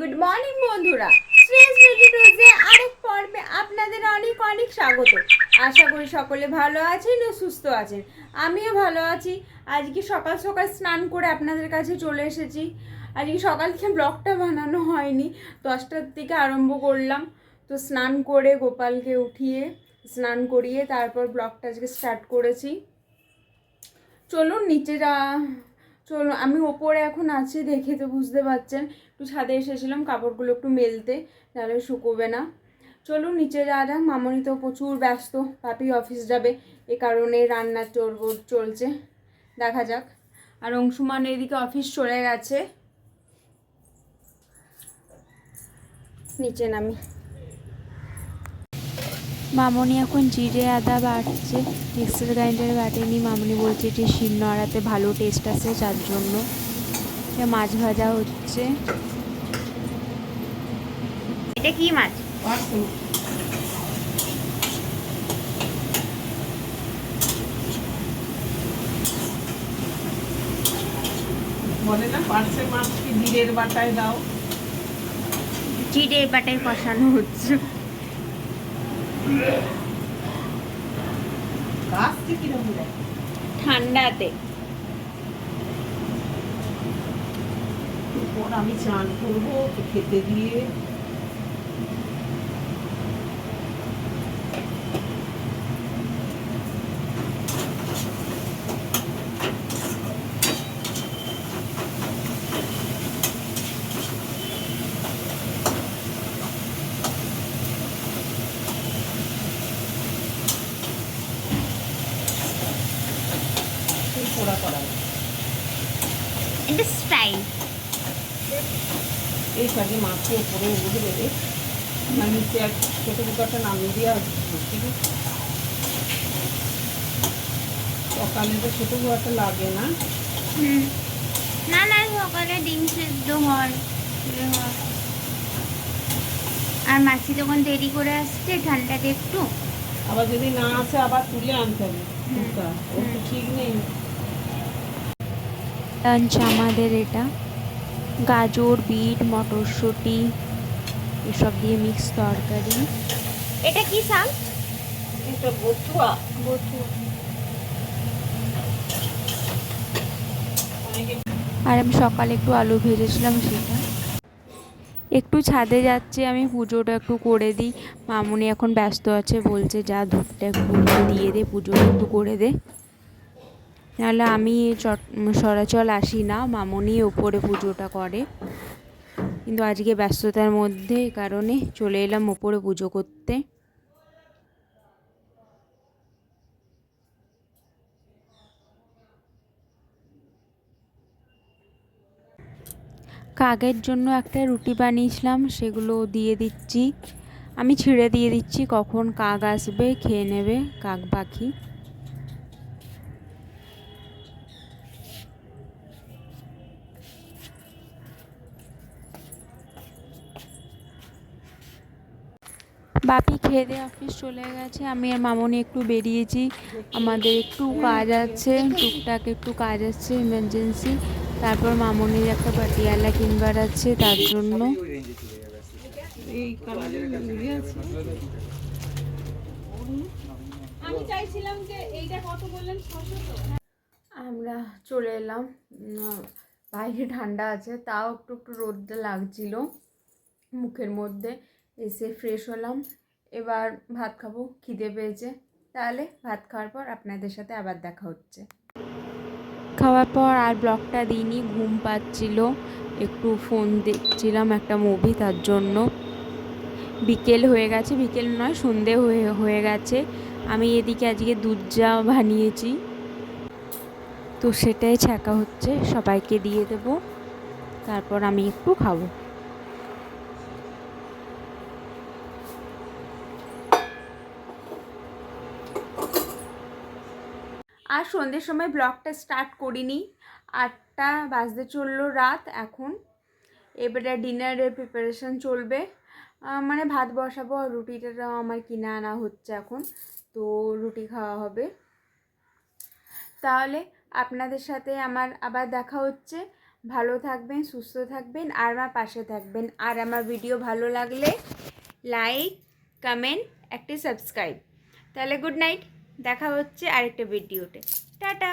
Good morning বন্ধুরা, Shreyas ready টুজে আরেক পর্বে আপনাদের অনেক অনেক স্বাগত। আশা করি সকলে ভালো আছেন ও সুস্থ আছেন। আমিও ভালো আছি। আজকে সকাল সকাল স্নান করে আপনাদের কাছে চলে এসেছি। আজকে সকাল থেকে ব্লগটা বানানো হয়নি, 10টার থেকে আরম্ভ করলাম। তো স্নান করে গোপালকে উঠিয়ে স্নান করিয়ে তারপর ব্লগটা আজকে স্টার্ট করেছি। চলুন নিচে চলুন, আমি ওপরে এখন আছি, দেখে তো বুঝতে পারছেন। একটু ছাদে এসেছিলাম কাপড়গুলো একটু মেলতে, নাহলে শুকোবে না। চলুন নিচে যাওয়া যাক। মামনি তো প্রচুর ব্যস্ত, পাপি অফিস যাবে, এ কারণে রান্নার চলছে। দেখা যাক। আর অংশুমান এদিকে অফিস চলে গেছে। নিচে নামি। মামনি এখন জিরে আদা বাটছে, মিক্সার গ্রাইন্ডারে বাটেনি। মামনি বলছে যে শিল নোড়াতে ভালো টেস্ট আসে, যার জন্য মাছ ভাজা হচ্ছে। এটা কি মাছ? বলে না পার্সে মাছ কি জিরের বাটায় দাও? জিরের বাটায় কষানো হচ্ছে। কাজটা কিরকম দেয়? ঠান্ডাতে এরপর আমি চান করবো, ওকে খেতে দিয়ে। এই পোড়া করা এটা স্টাইল। এই কাজে মাছকে উপরে উঠে দেবে। আমার নিচে এক ছোটো কুকারটা নামিয়ে দেওয়া হচ্ছে, ঠিক আছে? সকালে তো ছোটো কুকারটা লাগে না। না না, সকালে ডিম সেদ্ধ হয়। আর মাসি তখন দেরি করে আসছে, ঠান্ডাতে একটু। আবার যদি না আসে আবার তুলে আনতে হবে কুকার, ওর তো ঠিক নেই। লাঞ্চ আমাদের এটা গাজর, বিট, মটরশুঁটি এসব দিয়ে মিক্স তরকারি। এটা কি শাক? এটা বতুয়া। আর আমি সকালে একটু আলু ভেজেছিলাম, সেটা। একটু ছাদে যাচ্ছি, আমি পুজোটা একটু করে দিই। মামনি এখন ব্যস্ত আছে, বলছে যা ধূপটা একটু দিয়ে দে, পুজোটা একটু করে দে। নাহলে আমি সরাচল আসি না, মামনি ওপরে পুজোটা করে। কিন্তু আজকে ব্যস্ততার মধ্যে কারণে চলে এলাম ওপরে পুজো করতে। কাকের জন্য একটা রুটি বানিয়েছিলাম, সেগুলো দিয়ে দিচ্ছি। আমি ছিঁড়ে দিয়ে দিচ্ছি, কখন কাক আসবে খেয়ে নেবে কাক পাখি। বাপি খেয়ে দিয়ে অফিস চলে গেছে, আমি আর মামনি একটু বেরিয়েছি। আমাদের একটু কাজ আছে, টুকটাক একটু কাজ আছে ইমার্জেন্সি। তারপর মামনির একটা পাটিয়ালা কিনবার আছে, তার জন্য। এই কালারের আছে। আমি চাইছিলাম যে এইটা কত বললেন, 600। আমরা চলে এলাম। বাইরে ঠান্ডা আছে, তাও একটু একটু রোদটা লাগছিল মুখের মধ্যে। এসে ফ্রেশ হলাম, এবার ভাত খাবো, খিদে পেয়েছে। তাহলে ভাত খাওয়ার পর আপনাদের সাথে আবার দেখা হচ্ছে। খাওয়ার পর আর ব্লগটা দিইনি, ঘুম পাচ্ছিল, একটু ফোন দেখছিলাম একটা মুভি, তার জন্য। বিকেল হয়ে গেছে, বিকেল নয় সন্ধে হয়ে গেছে। আমি এদিকে আজকে দুধ চা বানিয়েছি, তো সেটাই ছ্যাঁকা হচ্ছে, সবাইকে দিয়ে দেব, তারপর আমি একটু খাবো। আর সন্ধ্যের সময় ব্লগটা স্টার্ট করিনি, 8টা বাজতে চললো রাত এখন। এবারে ডিনারের প্রিপারেশন চলবে, মানে ভাত বসাবো, আর রুটিটাও আমার কিনে আনা হচ্ছে এখন, তো রুটি খাওয়া হবে। তাহলে আপনাদের সাথে আমার আবার দেখা হচ্ছে। ভালো থাকবেন, সুস্থ থাকবেন আর আমার পাশে থাকবেন। আর আমার ভিডিও ভালো লাগলে লাইক, কমেন্ট, একটি সাবস্ক্রাইব। তাহলে গুড নাইট, দেখা হচ্ছে আরেকটা ভিডিওতে। টাটা।